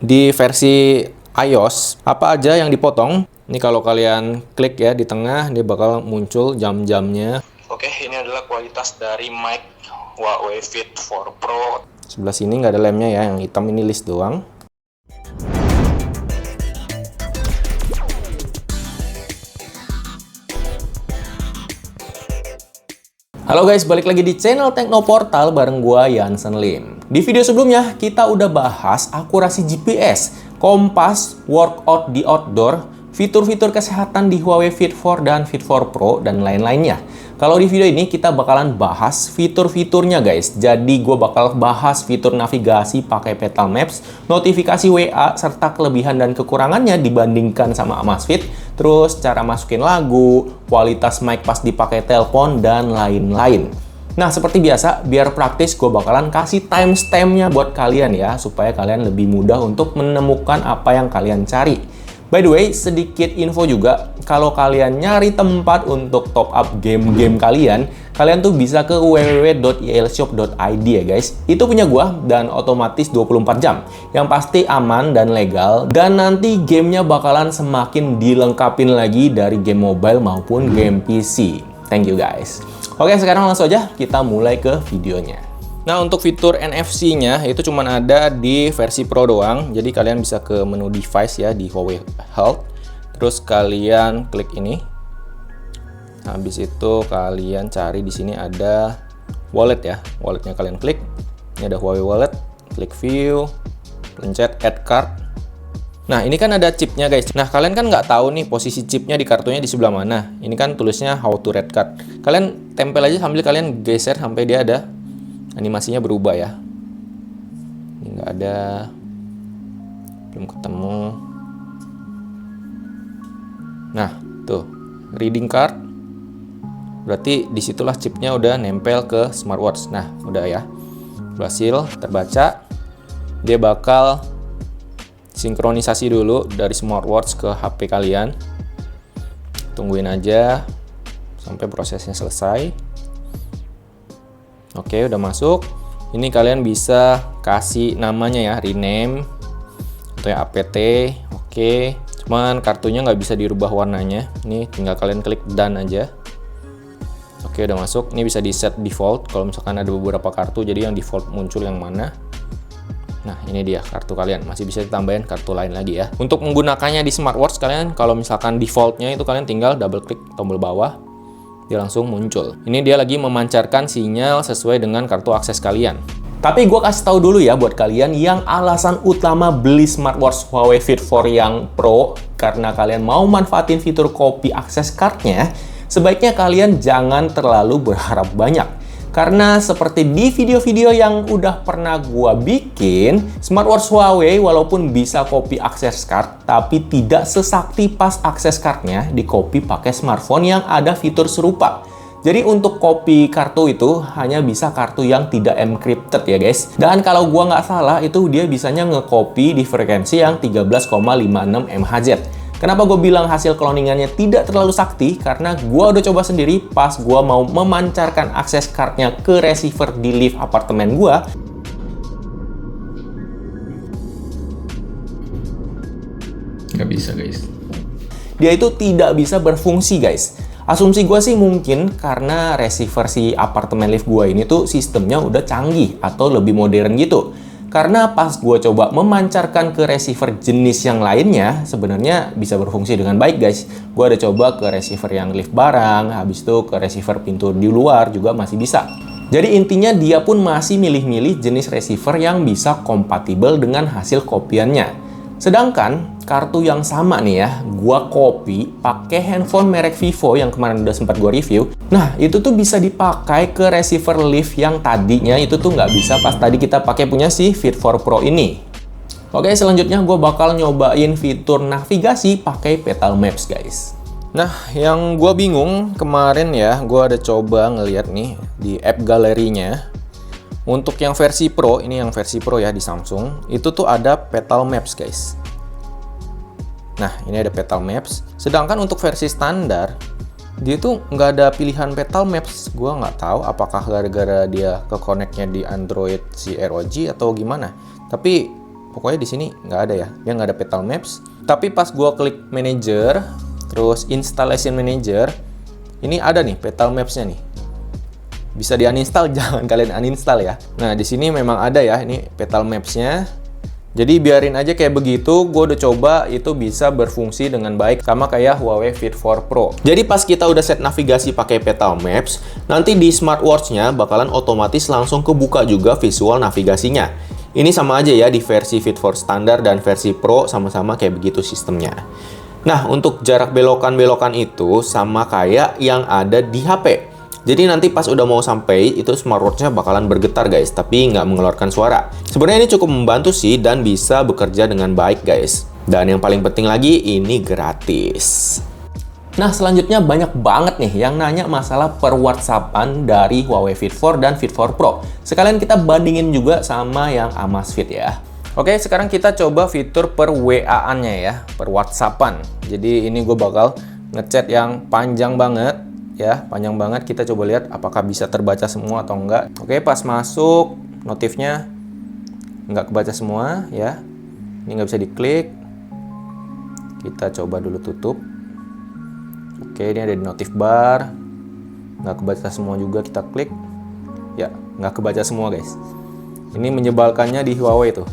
Di versi iOS, apa aja yang dipotong? Ini kalau kalian klik ya di tengah, dia bakal muncul jam-jamnya. Oke, ini adalah kualitas dari mic Huawei Fit 4 Pro. Sebelah sini nggak ada lemnya ya, yang hitam ini list doang. Halo guys, balik lagi di channel Teknoportal bareng gua Yansen Lim. Di video sebelumnya kita udah bahas akurasi GPS, kompas, workout di outdoor, fitur-fitur kesehatan di Huawei Fit 4 dan Fit 4 Pro dan lain-lainnya. Kalau di video ini kita bakalan bahas fitur-fiturnya guys. Jadi gue bakal bahas fitur navigasi pakai Petal Maps, notifikasi WA, serta kelebihan dan kekurangannya dibandingkan sama Amazfit. Terus cara masukin lagu, kualitas mic pas dipakai telepon, dan lain-lain. Nah seperti biasa, biar praktis gue bakalan kasih timestamp-nya buat kalian ya, supaya kalian lebih mudah untuk menemukan apa yang kalian cari. By the way, sedikit info juga, kalau kalian nyari tempat untuk top up game-game kalian tuh bisa ke www.ilshop.id ya guys. Itu punya gua dan otomatis 24 jam. Yang pasti aman dan legal, dan nanti gamenya bakalan semakin dilengkapin lagi dari game mobile maupun game PC. Thank you guys. Oke, sekarang langsung aja kita mulai ke videonya. Nah, untuk fitur NFC-nya itu cuma ada di versi Pro doang. Jadi kalian bisa ke menu device ya di Huawei Health. Terus kalian klik ini. Habis itu kalian cari di sini ada wallet ya. Walletnya kalian klik. Ini ada Huawei Wallet. Klik view. Pencet add card. Nah, ini kan ada chipnya guys. Nah, kalian kan nggak tahu nih posisi chipnya di kartunya di sebelah mana. Ini kan tulisnya how to read card. Kalian tempel aja sambil kalian geser sampai dia ada animasinya berubah ya. Ini nggak ada, belum ketemu. Nah tuh reading card, berarti disitulah chipnya udah nempel ke smartwatch. Nah udah ya, berhasil terbaca. Dia bakal sinkronisasi dulu dari smartwatch ke HP kalian. Tungguin aja sampai prosesnya selesai. Oke, udah masuk. Ini kalian bisa kasih namanya ya, rename atau ya apt. Oke, cuman kartunya nggak bisa dirubah warnanya. Ini tinggal kalian klik done aja. Oke, udah masuk. Ini bisa di set default kalau misalkan ada beberapa kartu, jadi yang default muncul yang mana. Nah, ini dia kartu kalian. Masih bisa ditambahin kartu lain lagi ya. Untuk menggunakannya di smartwatch kalian, kalau misalkan defaultnya itu kalian tinggal double klik tombol bawah, dia langsung muncul. Ini dia lagi memancarkan sinyal sesuai dengan kartu akses kalian. Tapi gue kasih tahu dulu ya buat kalian yang alasan utama beli smartwatch Huawei Fit 4 yang Pro karena kalian mau manfaatin fitur copy akses cardnya, sebaiknya kalian jangan terlalu berharap banyak. Karena seperti di video-video yang udah pernah gua bikin, smartwatch Huawei walaupun bisa copy akses card, tapi tidak sesakti pas akses cardnya di copy pakai smartphone yang ada fitur serupa. Jadi untuk copy kartu itu hanya bisa kartu yang tidak encrypted ya guys. Dan kalau gua nggak salah itu dia bisanya nge-copy di frekuensi yang 13,56 MHz. Kenapa gue bilang hasil cloningannya tidak terlalu sakti? Karena gue udah coba sendiri pas gue mau memancarkan akses cardnya ke receiver di lift apartemen gue. Nggak bisa guys. Dia itu tidak bisa berfungsi guys. Asumsi gue sih mungkin karena receiver si apartemen lift gue ini tuh sistemnya udah canggih atau lebih modern gitu. Karena pas gue coba memancarkan ke receiver jenis yang lainnya, sebenarnya bisa berfungsi dengan baik guys. Gue ada coba ke receiver yang lift barang, habis itu ke receiver pintu di luar juga masih bisa. Jadi intinya dia pun masih milih-milih jenis receiver yang bisa kompatibel dengan hasil kopiannya. Sedangkan kartu yang sama nih ya, gua copy pakai handphone merek Vivo yang kemarin udah sempat gua review. Nah, itu tuh bisa dipakai ke receiver lift yang tadinya itu tuh nggak bisa pas tadi kita pakai punya si Fit 4 Pro ini. Oke, selanjutnya gua bakal nyobain fitur navigasi pakai Petal Maps, guys. Nah, yang gua bingung kemarin ya, gua ada coba ngeliat nih di app galerinya. Untuk yang versi Pro, ini yang versi Pro ya di Samsung, itu tuh ada Petal Maps guys. Nah, ini ada Petal Maps. Sedangkan untuk versi standar, dia tuh nggak ada pilihan Petal Maps. Gua nggak tahu apakah gara-gara dia ke connect-nya di Android si ROG atau gimana. Tapi pokoknya di sini nggak ada ya, dia nggak ada Petal Maps. Tapi pas gua klik Manager, terus Installation Manager, ini ada nih Petal Maps-nya nih. Bisa di-uninstall, jangan kalian uninstall ya. Nah, di sini memang ada ya, ini Petal Maps-nya. Jadi biarin aja kayak begitu, gue udah coba itu bisa berfungsi dengan baik sama kayak Huawei Fit 4 Pro. Jadi pas kita udah set navigasi pakai Petal Maps, nanti di smartwatch-nya bakalan otomatis langsung kebuka juga visual navigasinya. Ini sama aja ya di versi Fit 4 standar dan versi Pro sama-sama kayak begitu sistemnya. Nah, untuk jarak belokan-belokan itu sama kayak yang ada di HP. Jadi nanti pas udah mau sampai, itu smartwatch-nya bakalan bergetar guys, tapi nggak mengeluarkan suara. Sebenarnya ini cukup membantu sih dan bisa bekerja dengan baik guys. Dan yang paling penting lagi, ini gratis. Nah, selanjutnya banyak banget nih yang nanya masalah per WhatsApp-an dari Huawei Fit 4 dan Fit 4 Pro. Sekalian kita bandingin juga sama yang Amazfit ya. Oke, sekarang kita coba fitur per WA-annya ya, per WhatsApp-an. Jadi ini gue bakal ngechat yang panjang banget. Ya, panjang banget. Kita coba lihat apakah bisa terbaca semua atau enggak. Oke, pas masuk notifnya nggak kebaca semua ya. Ini nggak bisa diklik. Kita coba dulu tutup. Oke, ini ada di notif bar. Nggak kebaca semua juga, kita klik. Ya, nggak kebaca semua guys. Ini menyebalkannya di Huawei tuh.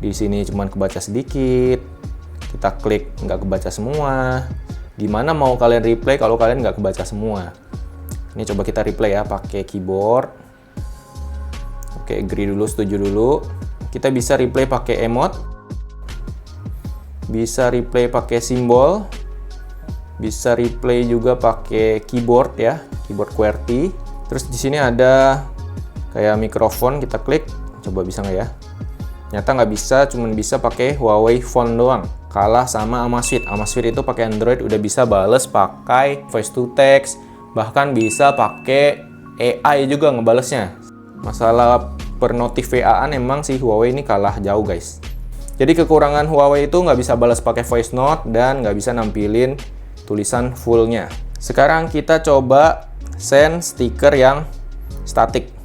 Di sini cuma kebaca sedikit. Kita klik nggak kebaca semua. Gimana mau kalian replay kalau kalian nggak kebaca semua? Ini coba kita replay ya pakai keyboard. Oke, agree dulu, setuju dulu. Kita bisa replay pakai emot. Bisa replay pakai simbol. Bisa replay juga pakai keyboard ya, keyboard QWERTY. Terus di sini ada kayak mikrofon, kita klik. Coba bisa nggak ya? Ternyata nggak bisa, cuman bisa pakai Huawei Phone doang. Kalah sama Amazfit. Amazfit itu pakai Android udah bisa bales pakai voice to text, bahkan bisa pakai AI juga ngebalesnya. Masalah per notif WA-an emang si Huawei ini kalah jauh guys. Jadi kekurangan Huawei itu nggak bisa balas pakai voice note dan nggak bisa nampilin tulisan fullnya. Sekarang kita coba send stiker yang statik.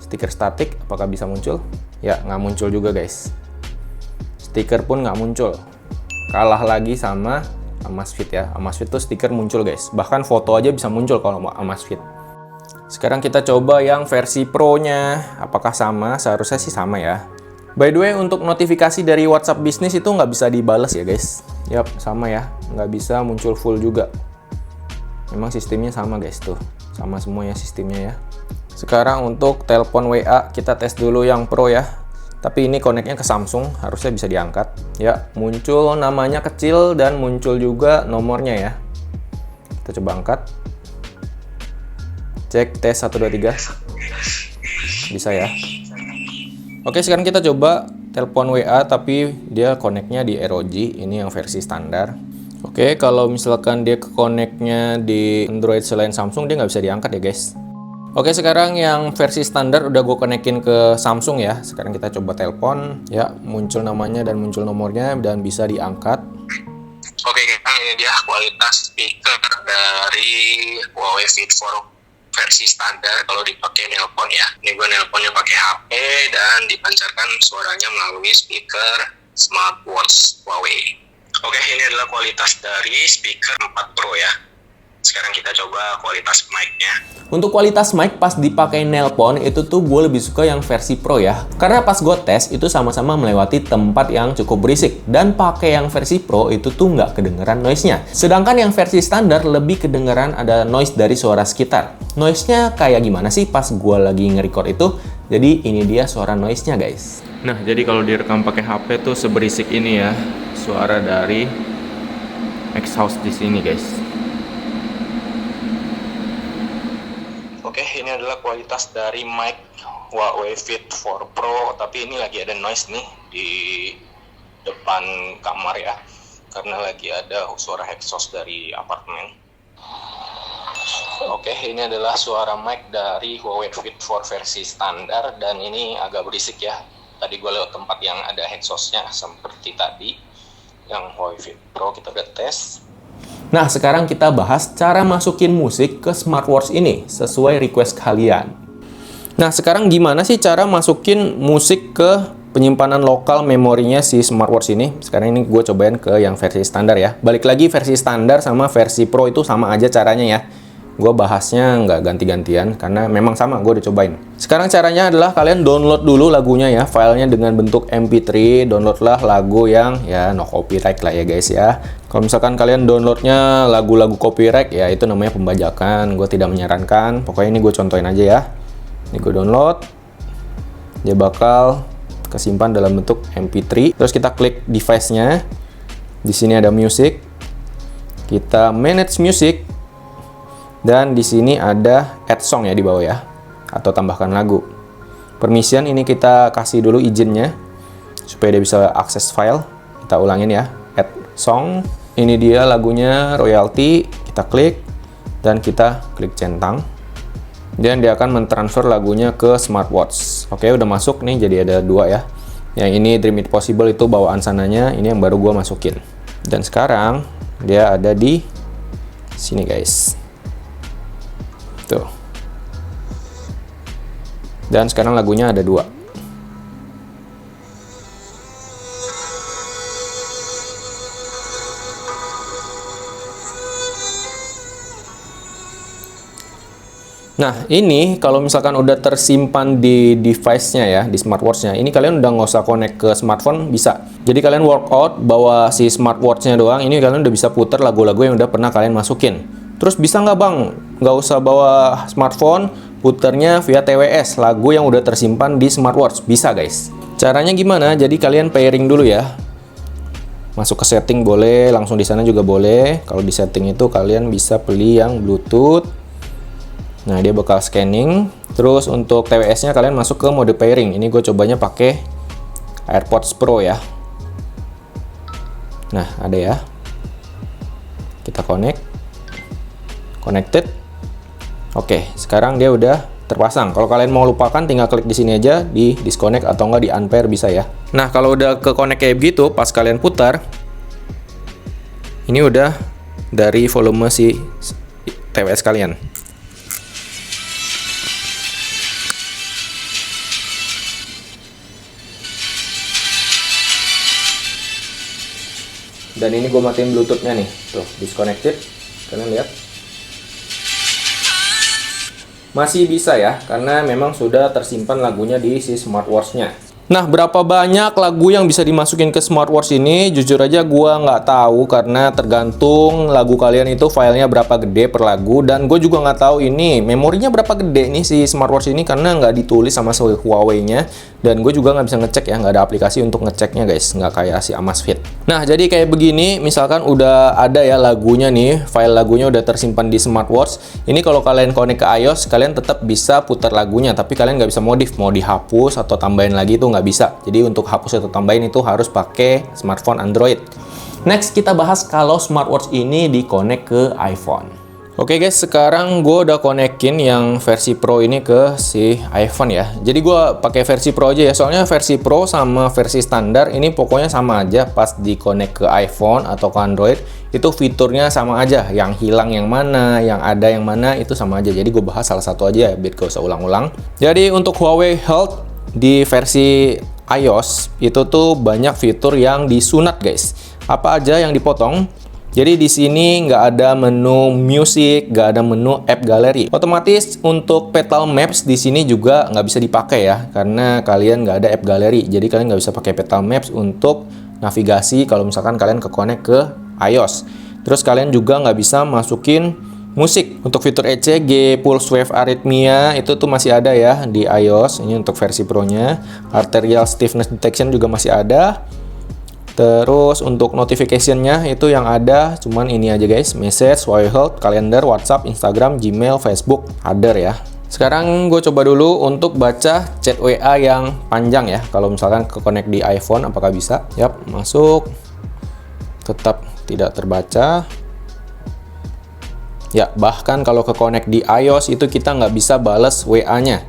Stiker statik apakah bisa muncul? Ya, nggak muncul juga guys. Stiker pun nggak muncul. Kalah lagi sama Amazfit ya. Amazfit tuh stiker muncul guys. Bahkan foto aja bisa muncul kalau mau Amazfit. Sekarang kita coba yang versi Pro-nya. Apakah sama? Seharusnya sih sama ya. By the way, untuk notifikasi dari WhatsApp bisnis itu nggak bisa dibales ya guys. Yap, sama ya. Nggak bisa muncul full juga. Memang sistemnya sama guys tuh. Sama semuanya sistemnya ya. Sekarang untuk telepon WA, kita tes dulu yang Pro ya. Tapi ini connect-nya ke Samsung, harusnya bisa diangkat. Ya, muncul namanya kecil dan muncul juga nomornya ya. Kita coba angkat. Cek tes 1 2 3. Bisa ya. Oke, sekarang kita coba telepon WA tapi dia connect-nya di ROG, ini yang versi standar. Oke, kalau misalkan dia connect-nya di Android selain Samsung, dia nggak bisa diangkat ya guys. Oke, sekarang yang versi standar udah gue konekin ke Samsung ya. Sekarang kita coba telepon. Ya, muncul namanya dan muncul nomornya dan bisa diangkat. Oke, ini dia kualitas speaker dari Huawei Fit 4 versi standar kalau dipakai nelpon ya. Ini gue nelponnya pakai HP dan dipancarkan suaranya melalui speaker smartwatch Huawei. Oke, ini adalah kualitas dari speaker 4 Pro ya. Sekarang kita coba kualitas mic-nya. Untuk kualitas mic pas dipakai nelpon itu tuh gue lebih suka yang versi Pro ya. Karena pas gue tes itu sama-sama melewati tempat yang cukup berisik. Dan pakai yang versi Pro itu tuh nggak kedengeran noise-nya. Sedangkan yang versi standar lebih kedengeran ada noise dari suara sekitar. Noise-nya kayak gimana sih pas gue lagi nge-record itu? Jadi ini dia suara noise-nya guys. Nah, jadi kalau direkam pakai HP tuh seberisik ini ya. Suara dari exhaust di sini guys. Oke, ini adalah kualitas dari mic Huawei Fit 4 Pro, tapi ini lagi ada noise nih di depan kamar ya, karena lagi ada suara exhaust dari apartemen. Oke, ini adalah suara mic dari Huawei Fit 4 versi standar dan ini agak berisik ya. Tadi gue lewat tempat yang ada exhaustnya seperti tadi. Yang Huawei Fit Pro kita udah tes. Nah, sekarang kita bahas cara masukin musik ke smartwatch ini sesuai request kalian. Nah, sekarang gimana sih cara masukin musik ke penyimpanan lokal memorinya si smartwatch ini. Sekarang ini gue cobain ke yang versi standar ya. Balik lagi, versi standar sama versi Pro itu sama aja caranya ya. Gue bahasnya nggak ganti-gantian karena memang sama, gue udah cobain. Sekarang caranya adalah kalian download dulu lagunya ya, filenya dengan bentuk MP3. Downloadlah lagu yang ya no copyright lah ya guys ya. Kalau misalkan kalian downloadnya lagu-lagu copyright ya itu namanya pembajakan. Gue tidak menyarankan. Pokoknya ini gue contohin aja ya. Ini gue download, dia bakal kesimpan dalam bentuk MP3. Terus kita klik device-nya. Di sini ada music. Kita manage music. Dan di sini ada add song ya di bawah ya, atau tambahkan lagu. Permission ini kita kasih dulu izinnya supaya dia bisa akses file. Kita ulangin ya, add song. Ini dia lagunya royalty. Kita klik dan kita klik centang. Dan dia akan mentransfer lagunya ke smartwatch. Oke, udah masuk nih, jadi ada 2 ya. Yang ini Dream It Possible itu bawaan sananya, ini yang baru gua masukin. Dan sekarang dia ada di sini guys. Tuh. Dan sekarang lagunya ada 2. Nah, ini kalau misalkan udah tersimpan di device-nya ya, di smartwatch-nya, ini kalian udah nggak usah connect ke smartphone, bisa. Jadi kalian workout bawa si smartwatch-nya doang, ini kalian udah bisa puter lagu-lagu yang udah pernah kalian masukin. Terus bisa nggak bang? Nggak usah bawa smartphone, puternya via TWS, lagu yang udah tersimpan di smartwatch. Bisa guys. Caranya gimana? Jadi kalian pairing dulu ya. Masuk ke setting boleh, langsung di sana juga boleh. Kalau di setting itu kalian bisa pilih yang Bluetooth. Nah, dia bakal scanning. Terus untuk TWS-nya kalian masuk ke mode pairing. Ini gue cobanya pakai AirPods Pro ya. Nah, ada ya. Kita connected. Oke, sekarang dia udah terpasang. Kalau kalian mau lupakan, tinggal klik di sini aja, di disconnect atau enggak di unpair bisa ya. Nah, kalau udah ke connect kayak begitu, pas kalian putar, ini udah dari volume si TWS kalian. Dan ini gue matiin Bluetooth-nya nih, tuh disconnected, kalian lihat. Masih bisa ya, karena memang sudah tersimpan lagunya di si smartwatch-nya. Nah, berapa banyak lagu yang bisa dimasukin ke smartwatch ini? Jujur aja gua nggak tahu, karena tergantung lagu kalian itu filenya berapa gede per lagu. Dan gue juga nggak tahu ini memorinya berapa gede nih si smartwatch ini, karena nggak ditulis sama si Huawei-nya. Dan gue juga nggak bisa ngecek ya, nggak ada aplikasi untuk ngeceknya guys, nggak kayak si Amazfit. Nah, jadi kayak begini, misalkan udah ada ya lagunya nih, file lagunya udah tersimpan di smartwatch. Ini kalau kalian connect ke iOS, kalian tetap bisa putar lagunya, tapi kalian nggak bisa modif, mau dihapus atau tambahin lagi tuh nggak bisa. Jadi untuk hapus atau tambahin itu harus pakai smartphone Android. Next, kita bahas kalau smartwatch ini di-connect ke iPhone. Oke guys, sekarang gue udah konekin yang versi Pro ini ke si iPhone ya. Jadi gue pakai versi Pro aja ya, soalnya versi Pro sama versi standar ini pokoknya sama aja. Pas di-connect ke iPhone atau ke Android, itu fiturnya sama aja. Yang hilang yang mana, yang ada yang mana, itu sama aja. Jadi gue bahas salah satu aja ya, biar gak usah ulang-ulang. Jadi untuk Huawei Health di versi iOS itu tuh banyak fitur yang disunat guys. Apa aja yang dipotong? Jadi di sini nggak ada menu music, nggak ada menu app gallery. Otomatis untuk Petal Maps di sini juga nggak bisa dipakai ya, karena kalian nggak ada app gallery. Jadi kalian nggak bisa pakai Petal Maps untuk navigasi kalau misalkan kalian ke connect ke iOS. Terus kalian juga nggak bisa masukin musik. Untuk fitur ECG, pulse wave arrhythmia itu tuh masih ada ya di iOS. Ini untuk versi Pro-nya. Arterial stiffness detection juga masih ada. Terus untuk notification-nya itu yang ada cuman ini aja guys, message, Huawei Health, kalender, WhatsApp, Instagram, Gmail, Facebook, other ya. Sekarang gue coba dulu untuk baca chat WA yang panjang ya. Kalau misalkan ke connect di iPhone apakah bisa? Yap, masuk. Tetap tidak terbaca. Ya, bahkan kalau ke connect di iOS itu kita nggak bisa balas WA-nya.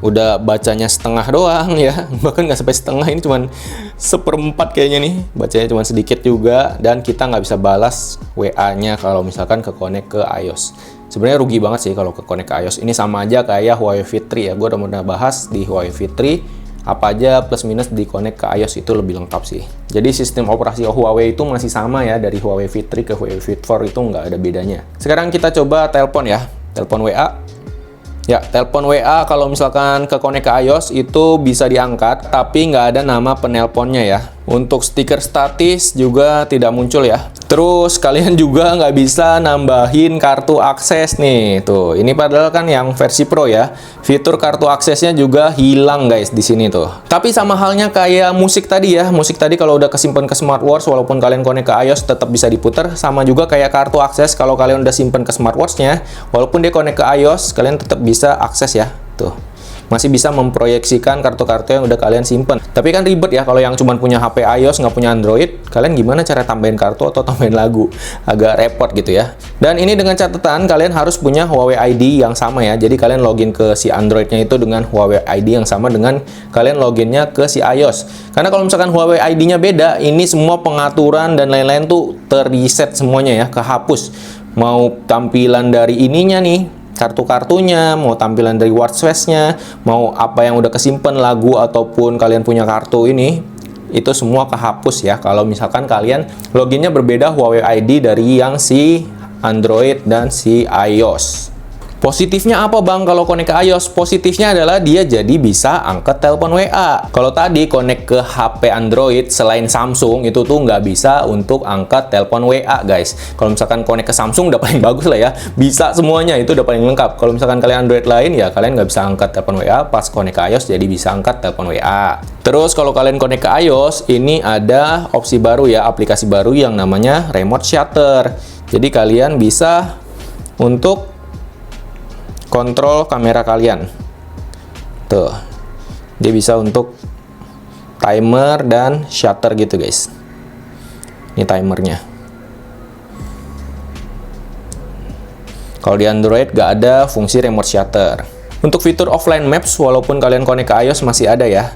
Udah bacanya setengah doang ya, bahkan nggak sampai setengah, ini cuman 1/4 kayaknya nih, bacanya cuman sedikit juga, dan kita nggak bisa balas WA-nya kalau misalkan ke connect ke iOS. Sebenarnya rugi banget sih kalau ke connect ke iOS. Ini sama aja kayak Huawei Fit 3 ya, gue udah pernah bahas di Huawei Fit 3, apa aja plus minus di connect ke iOS itu lebih lengkap sih. Jadi sistem operasi Huawei itu masih sama ya, dari Huawei Fit 3 ke Huawei Fit 4 itu nggak ada bedanya. Sekarang kita coba telepon ya, telepon WA. Ya, telepon WA kalau misalkan ke connect ke iOS itu bisa diangkat, tapi nggak ada nama penelponnya ya. Untuk stiker statis juga tidak muncul ya. Terus kalian juga nggak bisa nambahin kartu akses nih. Tuh, ini padahal kan yang versi Pro ya. Fitur kartu aksesnya juga hilang guys di sini tuh. Tapi sama halnya kayak musik tadi ya. Musik tadi kalau udah kesimpan ke smartwatch walaupun kalian connect ke iOS tetap bisa diputar. Sama juga kayak kartu akses kalau kalian udah simpan ke smartwatchnya, walaupun dia connect ke iOS, kalian tetap bisa akses ya. Tuh. Masih bisa memproyeksikan kartu-kartu yang udah kalian simpen. Tapi kan ribet ya kalau yang cuma punya HP iOS nggak punya Android, kalian gimana cara tambahin kartu atau tambahin lagu? Agak repot gitu ya. Dan ini dengan catatan kalian harus punya Huawei ID yang sama ya. Jadi kalian login ke si Androidnya itu dengan Huawei ID yang sama dengan kalian loginnya ke si iOS. Karena kalau misalkan Huawei ID-nya beda, ini semua pengaturan dan lain-lain tuh ter-reset semuanya ya, kehapus. Mau tampilan dari ininya nih, kartu-kartunya, mau tampilan dari watchface-nya, mau apa yang udah kesimpan lagu ataupun kalian punya kartu ini, itu semua kehapus ya kalau misalkan kalian loginnya berbeda Huawei ID dari yang si Android dan si iOS. Positifnya apa bang kalau connect ke iOS? Positifnya adalah dia jadi bisa angkat telepon WA. Kalau tadi connect ke HP Android selain Samsung itu tuh nggak bisa untuk angkat telepon WA guys. Kalau misalkan connect ke Samsung udah paling bagus lah ya. Bisa semuanya, itu udah paling lengkap. Kalau misalkan kalian Android lain ya kalian nggak bisa angkat telepon WA, pas connect ke iOS jadi bisa angkat telepon WA. Terus kalau kalian connect ke iOS, ini ada opsi baru ya, aplikasi baru yang namanya Remote Shutter. Jadi kalian bisa untuk kontrol kamera kalian. Tuh. Dia bisa untuk timer dan shutter gitu guys. Ini timernya. Kalau di Android nggak ada fungsi remote shutter. Untuk fitur offline maps walaupun kalian connect ke iOS masih ada ya.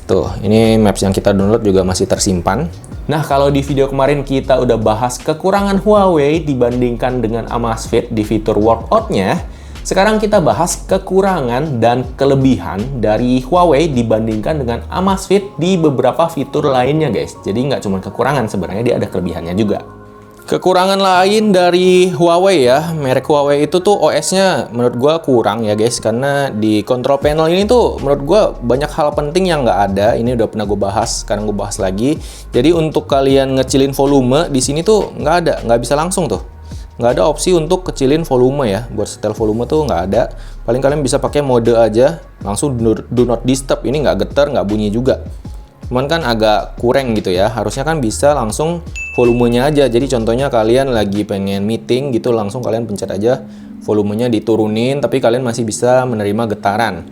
Tuh, ini maps yang kita download juga masih tersimpan. Nah, kalau di video kemarin kita udah bahas kekurangan Huawei dibandingkan dengan Amazfit di fitur workout-nya, sekarang kita bahas kekurangan dan kelebihan dari Huawei dibandingkan dengan Amazfit di beberapa fitur lainnya guys. Jadi nggak cuma kekurangan, sebenarnya dia ada kelebihannya juga. Kekurangan lain dari Huawei ya, merek Huawei itu tuh OS-nya menurut gua kurang ya guys. Karena di control panel ini tuh menurut gua banyak hal penting yang nggak ada. Ini udah pernah gue bahas, sekarang gue bahas lagi. Jadi untuk kalian ngecilin volume di sini tuh nggak ada, nggak bisa langsung tuh. Nggak ada opsi untuk kecilin volume ya, buat setel volume tuh nggak ada. Paling kalian bisa pakai mode aja, langsung do not disturb. Ini nggak getar, nggak bunyi juga. Cuman kan agak kurang gitu ya, harusnya kan bisa langsung volumenya aja. Jadi contohnya kalian lagi pengen meeting gitu, langsung kalian pencet aja, volumenya diturunin, tapi kalian masih bisa menerima getaran.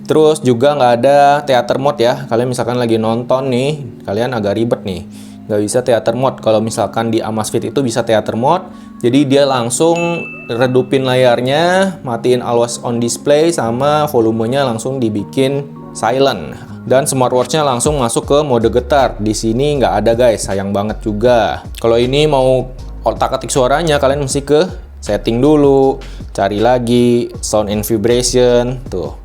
Terus juga nggak ada theater mode ya, kalian misalkan lagi nonton nih, kalian agak ribet nih, nggak bisa theater mode. Kalau misalkan di Amazfit itu bisa theater mode, jadi dia langsung redupin layarnya, matiin always on display, sama volumenya langsung dibikin silent. Dan smartwatch-nya langsung masuk ke mode getar. Di sini nggak ada guys, sayang banget juga. Kalau ini mau otak-atik suaranya, kalian mesti ke setting dulu, cari lagi sound and vibration, tuh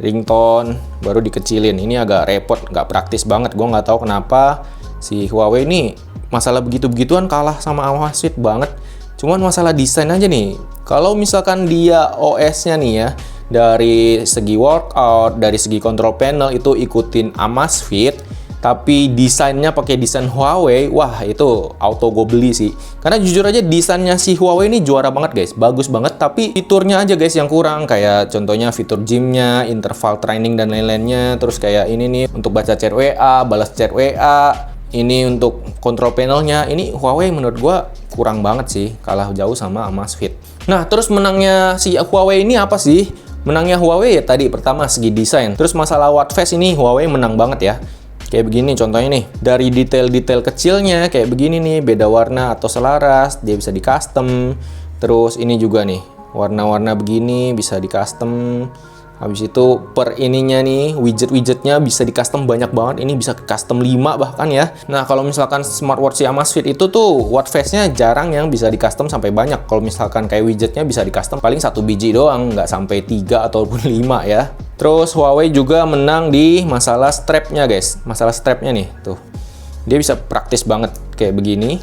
ringtone, baru dikecilin. Ini agak repot, nggak praktis banget. Gue nggak tahu kenapa si Huawei ini masalah begitu-begituan kalah sama Amazfit banget. Cuman masalah desain aja nih. Kalau misalkan dia OS-nya nih ya, dari segi workout, dari segi control panel itu ikutin Amazfit, tapi desainnya pakai desain Huawei, wah itu auto gue beli sih. Karena jujur aja desainnya si Huawei ini juara banget guys, bagus banget. Tapi fiturnya aja guys yang kurang, kayak contohnya fitur gymnya, interval training dan lain-lainnya. Terus kayak ini nih untuk baca chat WA, balas chat WA. Ini untuk control panelnya, ini Huawei menurut gua kurang banget sih, kalah jauh sama Amazfit. Nah, terus menangnya si Huawei ini apa sih? Menangnya Huawei ya tadi pertama segi desain. Terus masalah watchface ini Huawei menang banget ya. Kayak begini contohnya nih, dari detail-detail kecilnya kayak begini nih, beda warna atau selaras, dia bisa di custom. Terus ini juga nih, warna-warna begini bisa di custom. Habis itu per ininya nih, widget-widgetnya bisa di custom banyak banget. Ini bisa ke custom 5 bahkan ya. Nah, kalau misalkan smartwatch si Amazfit itu tuh watch face-nya jarang yang bisa di custom sampai banyak. Kalau misalkan kayak widgetnya bisa di custom paling 1 biji doang, nggak sampai 3 ataupun 5 ya. Terus Huawei juga menang di masalah strapnya guys. Masalah strapnya nih, tuh. Dia bisa praktis banget kayak begini.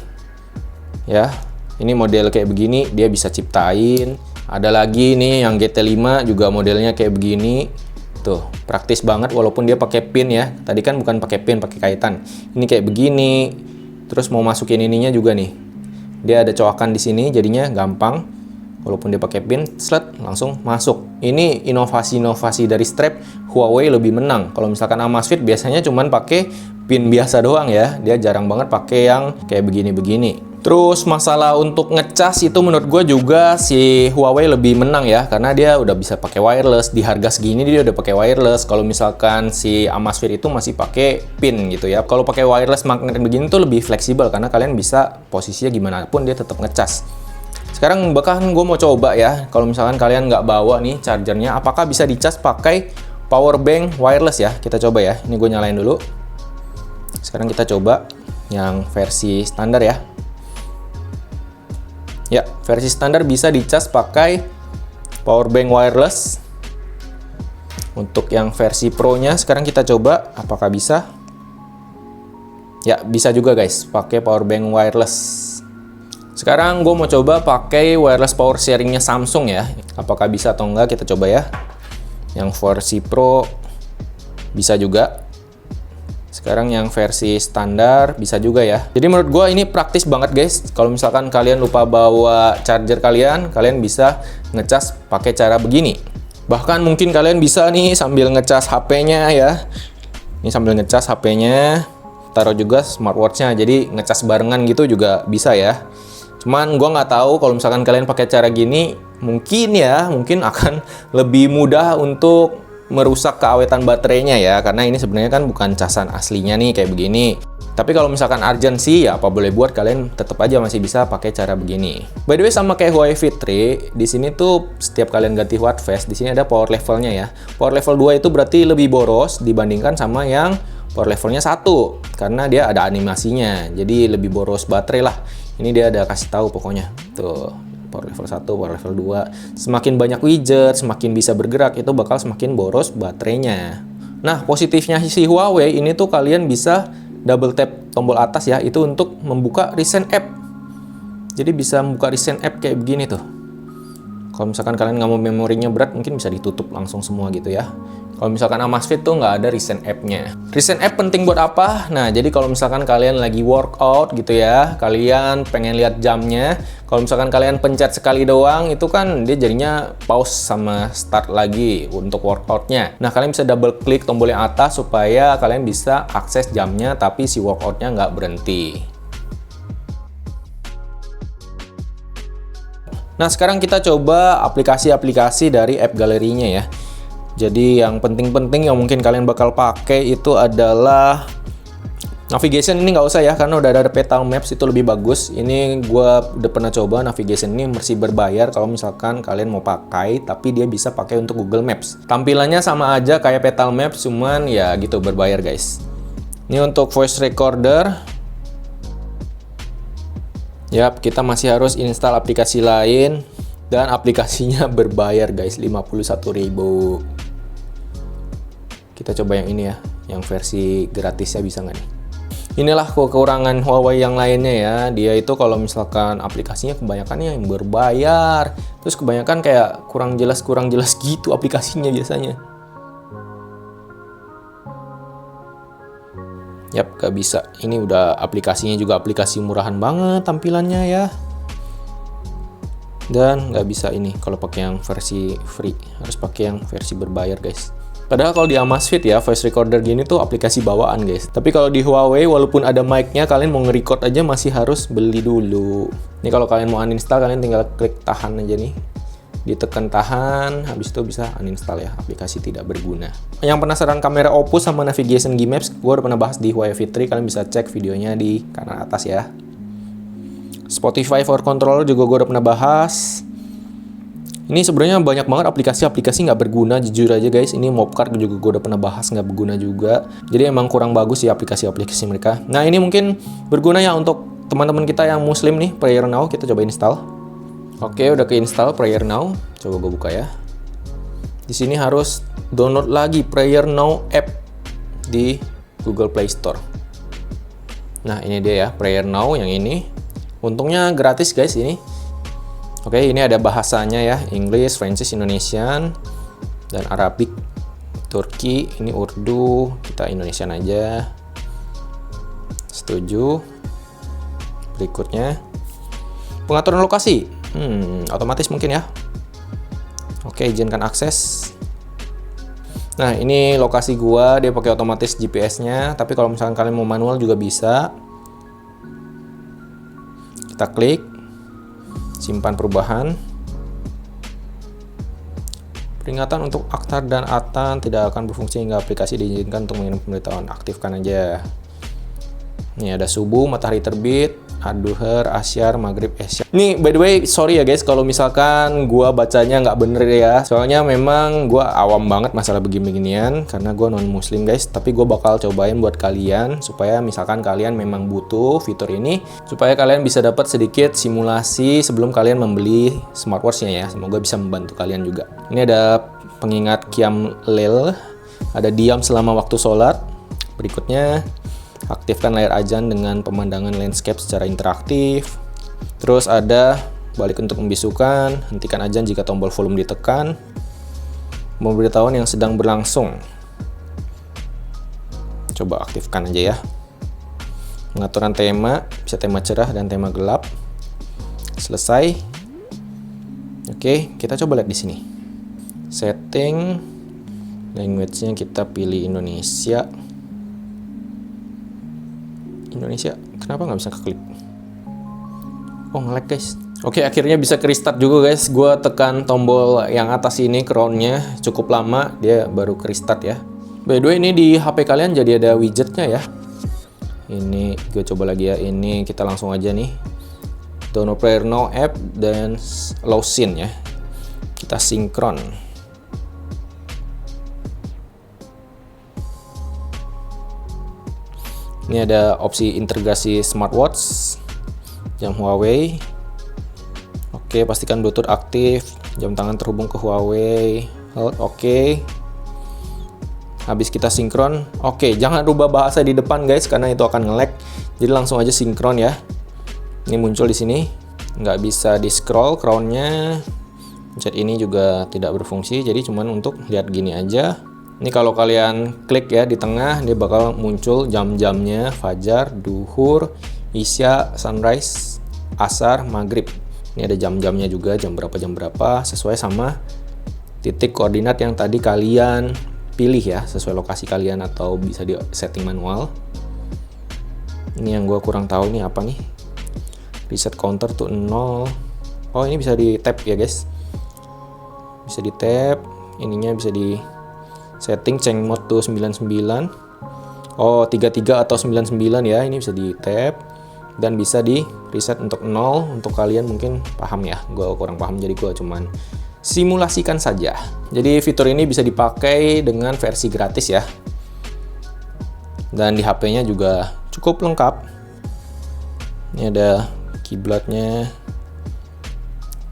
Ya, ini model kayak begini dia bisa ciptain. Ada lagi nih yang GT5 juga modelnya kayak begini. Tuh, praktis banget walaupun dia pakai pin ya. Tadi kan bukan pakai pin, pakai kaitan. Ini kayak begini. Terus mau masukin ininya juga nih. Dia ada coakan di sini jadinya gampang. Walaupun dia pakai pin, slot langsung masuk. Ini inovasi-inovasi dari strap Huawei lebih menang. Kalau misalkan Amazfit biasanya cuman pakai pin biasa doang ya. Dia jarang banget pakai yang kayak begini-begini. Terus masalah untuk ngecas itu menurut gue juga si Huawei lebih menang ya, karena dia udah bisa pakai wireless. Di harga segini dia udah pakai wireless. Kalau misalkan si Amazfit itu masih pakai pin gitu ya. Kalau pakai wireless magnet begini tuh lebih fleksibel karena kalian bisa posisinya gimana pun dia tetap ngecas. Sekarang bahkan gue mau coba ya, kalau misalkan kalian nggak bawa nih chargernya, apakah bisa dicas pakai power bank wireless ya? Kita coba ya. Ini gue nyalain dulu. Sekarang kita coba yang versi standar ya. Ya, versi standar bisa dicas pakai power bank wireless. Untuk yang versi Pro-nya sekarang kita coba apakah bisa. Ya, bisa juga guys, pakai power bank wireless. Sekarang gue mau coba pakai wireless power sharing-nya Samsung ya. Apakah bisa atau enggak kita coba ya. Yang versi Pro bisa juga. Sekarang yang versi standar bisa juga ya. Jadi menurut gue ini praktis banget guys. Kalau misalkan kalian lupa bawa charger kalian bisa ngecas pakai cara begini. Bahkan mungkin kalian bisa nih sambil ngecas HP-nya ya. Ini sambil ngecas HP-nya, taruh juga smartwatch-nya. Jadi ngecas barengan gitu juga bisa ya. Cuman gue nggak tahu kalau misalkan kalian pakai cara gini, mungkin akan lebih mudah untuk merusak keawetan baterainya ya, karena ini sebenarnya kan bukan casan aslinya nih kayak begini. Tapi kalau misalkan urgency ya apa boleh buat, kalian tetap aja masih bisa pakai cara begini. By the way sama kayak Huawei Fit 3, di sini tuh setiap kalian ganti wattphase, di sini ada power levelnya ya. Power level 2 itu berarti lebih boros dibandingkan sama yang power levelnya 1 karena dia ada animasinya. Jadi lebih boros baterai lah. Ini dia ada kasih tahu pokoknya. Tuh. Power level 1, power level 2. Semakin banyak widget, semakin bisa bergerak, itu bakal semakin boros baterainya. Nah, positifnya si Huawei ini tuh kalian bisa double tap tombol atas ya, itu untuk membuka recent app. Jadi bisa membuka recent app kayak begini tuh. Kalau misalkan kalian nggak mau memorinya berat, mungkin bisa ditutup langsung semua gitu ya. Kalau misalkan Amazfit tuh nggak ada recent app-nya. Recent app penting buat apa? Nah, jadi kalau misalkan kalian lagi workout gitu ya, kalian pengen lihat jamnya, kalau misalkan kalian pencet sekali doang, itu kan dia jadinya pause sama start lagi untuk workoutnya. Nah, kalian bisa double klik tombol yang atas supaya kalian bisa akses jamnya, tapi si workoutnya nggak berhenti. Nah, sekarang kita coba aplikasi-aplikasi dari app galerinya ya. Jadi yang penting-penting yang mungkin kalian bakal pakai itu adalah navigation. Ini nggak usah ya, karena udah ada Petal Maps, itu lebih bagus. Ini gue udah pernah coba navigation ini masih berbayar kalau misalkan kalian mau pakai, tapi dia bisa pakai untuk Google Maps. Tampilannya sama aja kayak Petal Maps, cuman ya gitu berbayar guys. Ini untuk voice recorder. Yap, kita masih harus install aplikasi lain dan aplikasinya berbayar guys, 51.000. Kita coba yang ini ya, yang versi gratisnya bisa nggak nih? Inilah kekurangan Huawei yang lainnya ya. Dia itu kalau misalkan aplikasinya kebanyakan yang berbayar, terus kebanyakan kayak kurang jelas gitu aplikasinya biasanya. Yap, gak bisa. Ini udah aplikasinya juga aplikasi murahan banget tampilannya ya. Dan nggak bisa ini kalau pakai yang versi free, harus pakai yang versi berbayar guys. Padahal kalau di Amazfit ya, voice recorder gini tuh aplikasi bawaan guys. Tapi kalau di Huawei, walaupun ada mic-nya, kalian mau nge-record aja masih harus beli dulu. Ini kalau kalian mau uninstall, kalian tinggal klik tahan aja nih. Ditekan tahan, habis itu bisa uninstall ya, aplikasi tidak berguna. Yang penasaran kamera Opus sama navigation G-Maps, gue udah pernah bahas di Huawei Fit 3, kalian bisa cek videonya di kanan atas ya. Spotify for controller juga gue udah pernah bahas. Ini sebenarnya banyak banget aplikasi-aplikasi nggak berguna, jujur aja guys. Ini Mobcard juga gue udah pernah bahas, nggak berguna juga. Jadi emang kurang bagus sih aplikasi-aplikasi mereka. Nah ini mungkin berguna ya untuk teman-teman kita yang muslim nih, Prayer Now. Kita coba install. Oke, udah keinstall Prayer Now. Coba gue buka ya. Di sini harus download lagi Prayer Now app di Google Play Store. Nah, ini dia ya, Prayer Now yang ini. Untungnya gratis guys ini. Oke, ini ada bahasanya ya, English, French, Indonesian, dan Arabic, Turki. Ini Urdu, kita Indonesian aja. Setuju. Berikutnya, pengaturan lokasi. Otomatis mungkin ya. Oke, izinkan akses. Nah, ini lokasi gua, dia pakai otomatis GPS-nya, tapi kalau misalkan kalian mau manual juga bisa. Kita klik, simpan perubahan. Peringatan untuk Akhtar dan Atan tidak akan berfungsi hingga aplikasi diizinkan untuk mengirim pemberitahuan. Aktifkan aja. Ini ada subuh, matahari terbit, Ad-Duhur, Asyar, Maghrib, Isya. Nih, by the way, sorry ya guys kalau misalkan gua bacanya nggak bener ya. Soalnya memang gua awam banget masalah begini-beginian karena gua non-muslim guys. Tapi gua bakal cobain buat kalian supaya misalkan kalian memang butuh fitur ini, supaya kalian bisa dapat sedikit simulasi sebelum kalian membeli smartwatch-nya ya. Semoga bisa membantu kalian juga. Ini ada pengingat Qiyam Lail, ada diam selama waktu sholat. Berikutnya, aktifkan layar azan dengan pemandangan landscape secara interaktif. Terus ada balik untuk membisukan, hentikan azan jika tombol volume ditekan. Pemberitahuan yang sedang berlangsung. Coba aktifkan aja ya. Pengaturan tema, bisa tema cerah dan tema gelap. Selesai. Oke, kita coba lihat di sini. Setting, language-nya kita pilih Indonesia. Kenapa nggak bisa keklik? Oh, nge-lag guys. Oke, akhirnya bisa ke restart juga guys. Gua tekan tombol yang atas ini, crown-nya cukup lama, dia baru ke restart ya. By the way, ini di HP kalian jadi ada widgetnya ya. Ini gue coba lagi ya. Ini kita langsung aja nih. Download Prayer Now app dan allow sync ya. Kita sinkron. Ini ada opsi integrasi smartwatch, jam Huawei. Oke, pastikan Bluetooth aktif, jam tangan terhubung ke Huawei. Oke. Habis kita sinkron. Oke, jangan rubah bahasa di depan guys karena itu akan nge-lag. Jadi langsung aja sinkron ya. Ini muncul di sini. Nggak bisa di scroll crown-nya. Chat ini juga tidak berfungsi, jadi cuman untuk lihat gini aja. Ini kalau kalian klik ya di tengah, dia bakal muncul jam-jamnya, Fajar, Duhur, Isya, Sunrise, Asar, Maghrib. Ini ada jam-jamnya juga, jam berapa, sesuai sama titik koordinat yang tadi kalian pilih ya, sesuai lokasi kalian atau bisa di setting manual. Ini yang gue kurang tahu ini apa nih. Reset counter to 0. Oh, ini bisa di tap ya guys. Bisa di tap, ininya bisa di setting change mode to 99. Oh, 33 atau 99 ya. Ini bisa di tap dan bisa di reset untuk 0. Untuk kalian mungkin paham ya. Gue kurang paham jadi gue cuman simulasikan saja. Jadi fitur ini bisa dipakai dengan versi gratis ya. Dan di HP-nya juga cukup lengkap. Ini ada kiblatnya.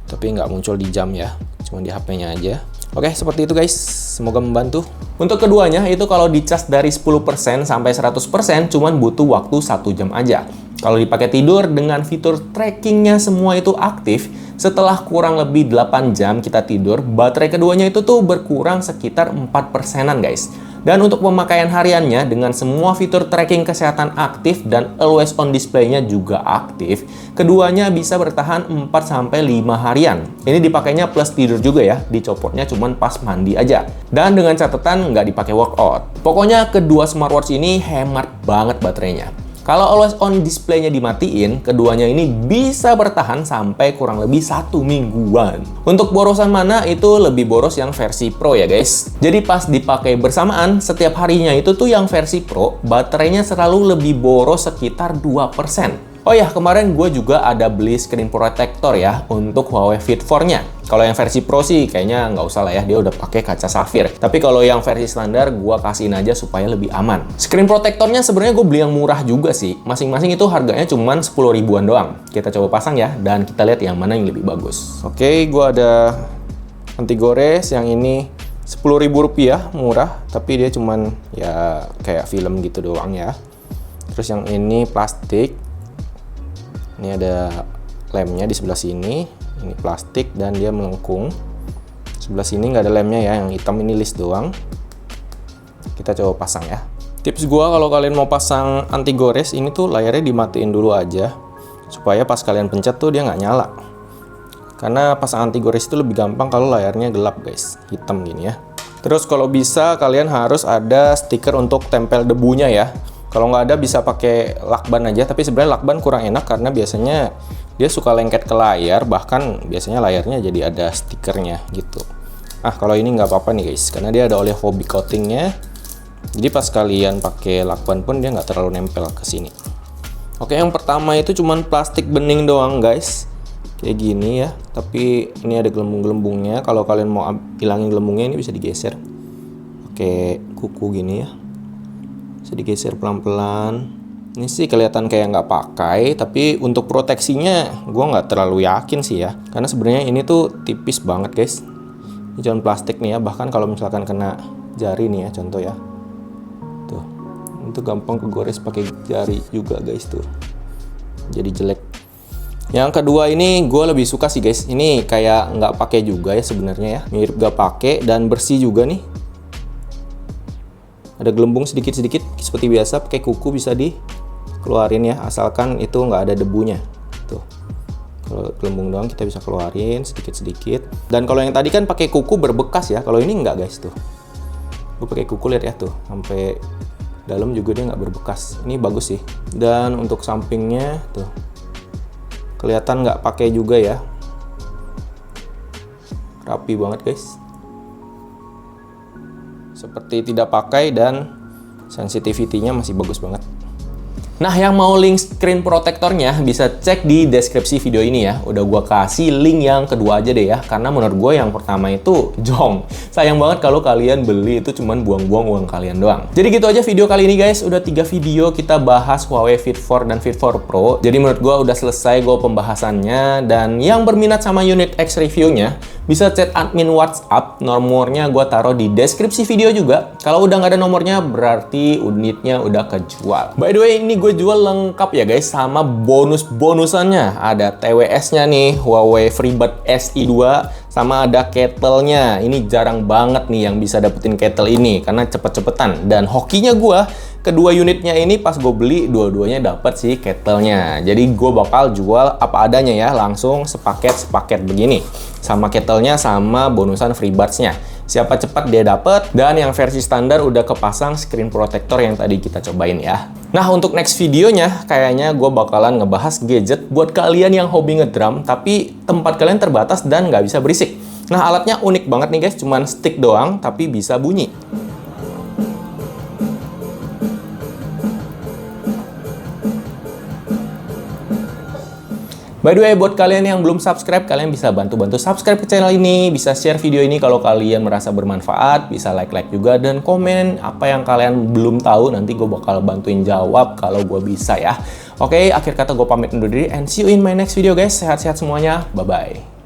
Tapi nggak muncul di jam ya. Cuma di HP-nya aja. Oke, seperti itu guys. Semoga membantu. Untuk keduanya itu kalau dicas dari 10% sampai 100% cuman butuh waktu 1 jam aja. Kalau dipakai tidur dengan fitur trackingnya semua itu aktif, setelah kurang lebih 8 jam kita tidur, baterai keduanya itu tuh berkurang sekitar 4%-an guys. Dan untuk pemakaian hariannya dengan semua fitur tracking kesehatan aktif dan always on display-nya juga aktif, keduanya bisa bertahan 4-5 harian. Ini dipakainya plus tidur juga ya, dicopotnya cuman pas mandi aja. Dan dengan catatan nggak dipakai workout. Pokoknya kedua smartwatch ini hemat banget baterainya. Kalau always on display-nya dimatiin, keduanya ini bisa bertahan sampai kurang lebih 1 mingguan. Untuk borosan mana itu lebih boros yang versi Pro ya guys. Jadi pas dipakai bersamaan, setiap harinya itu tuh yang versi Pro, baterainya selalu lebih boros sekitar 2%. Oh ya, kemarin gue juga ada beli screen protector ya untuk Huawei Fit 4-nya. Kalau yang versi Pro sih kayaknya nggak usah lah ya, dia udah pakai kaca safir. Tapi kalau yang versi standar, gue kasihin aja supaya lebih aman. Screen protectornya sebenarnya gue beli yang murah juga sih. Masing-masing itu harganya cuma 10 ribuan doang. Kita coba pasang ya, dan kita lihat yang mana yang lebih bagus. Oke, gue ada anti gores, yang ini Rp10.000, murah, tapi dia cuman ya kayak film gitu doang ya. Terus yang ini plastik. Ini ada lemnya di sebelah sini. Ini plastik dan dia melengkung. Sebelah sini nggak ada lemnya ya, yang hitam ini list doang. Kita coba pasang ya. Tips gua kalau kalian mau pasang anti gores, ini tuh layarnya dimatiin dulu aja, supaya pas kalian pencet tuh dia nggak nyala. Karena pasang anti gores itu lebih gampang kalau layarnya gelap guys, hitam gini ya. Terus kalau bisa kalian harus ada stiker untuk tempel debunya ya. Kalau nggak ada bisa pakai lakban aja, tapi sebenarnya lakban kurang enak karena biasanya dia suka lengket ke layar, bahkan biasanya layarnya jadi ada stikernya gitu. Kalau ini nggak apa-apa nih guys, karena dia ada oleh hobby coatingnya. Jadi pas kalian pakai lakban pun dia nggak terlalu nempel ke sini. Oke, yang pertama itu cuman plastik bening doang guys. Kayak gini ya, tapi ini ada gelembung-gelembungnya. Kalau kalian mau hilangin gelembungnya ini bisa digeser pakai kuku gini ya, bisa digeser pelan-pelan. Ini sih kelihatan kayak nggak pakai, tapi untuk proteksinya gue nggak terlalu yakin sih ya, karena sebenarnya ini tuh tipis banget guys. Ini cuma plastik nih ya, bahkan kalau misalkan kena jari nih ya, contoh ya, tuh itu gampang kegores pakai jari juga guys, tuh jadi jelek. Yang kedua ini gue lebih suka sih guys, ini kayak nggak pakai juga ya sebenarnya ya, mirip nggak pakai dan bersih juga nih. Ada gelembung sedikit-sedikit seperti biasa, pakai kuku bisa dikeluarin ya, asalkan itu nggak ada debunya. Tuh, kalau gelembung doang kita bisa keluarin sedikit-sedikit. Dan kalau yang tadi kan pakai kuku berbekas ya, kalau ini nggak guys, tuh. Gue pakai kuku, lihat ya tuh, sampai dalam juga dia nggak berbekas. Ini bagus sih. Dan untuk sampingnya tuh, kelihatan nggak pakai juga ya, rapi banget guys, seperti tidak pakai dan sensitivity-nya masih bagus banget. Nah, yang mau link screen protectornya bisa cek di deskripsi video ini ya. Udah gua kasih link yang kedua aja deh ya, karena menurut gue yang pertama itu jong. Sayang banget kalau kalian beli itu cuman buang-buang uang kalian doang. Jadi gitu aja video kali ini guys. Udah 3 video kita bahas Huawei Fit 4 dan Fit 4 Pro. Jadi menurut gue udah selesai pembahasannya. Dan yang berminat sama unit X reviewnya bisa chat admin WhatsApp. Nomornya gue taruh di deskripsi video juga. Kalau udah nggak ada nomornya berarti unitnya udah kejual. By the way, ini gue jual lengkap ya guys, sama bonus-bonusannya. Ada TWS-nya nih, Huawei FreeBuds SI 2, sama ada kettle-nya. Ini jarang banget nih yang bisa dapetin kettle ini karena cepet-cepetan. Dan hokinya gue, kedua unitnya ini pas gue beli dua-duanya dapet sih kettle-nya. Jadi gue bakal jual apa adanya ya, langsung sepaket begini, sama kettle-nya sama bonusan FreeBuds-nya. Siapa cepat dia dapet, dan yang versi standar udah kepasang screen protector yang tadi kita cobain ya. Nah, untuk next videonya kayaknya gue bakalan ngebahas gadget buat kalian yang hobi ngedrum tapi tempat kalian terbatas dan nggak bisa berisik. Nah, alatnya unik banget nih guys, cuman stick doang tapi bisa bunyi. By the way, buat kalian yang belum subscribe, kalian bisa bantu-bantu subscribe ke channel ini, bisa share video ini kalau kalian merasa bermanfaat, bisa like-like juga, dan komen apa yang kalian belum tahu, nanti gue bakal bantuin jawab kalau gue bisa ya. Oke, akhir kata gue pamit undur diri, and see you in my next video guys. Sehat-sehat semuanya, bye-bye.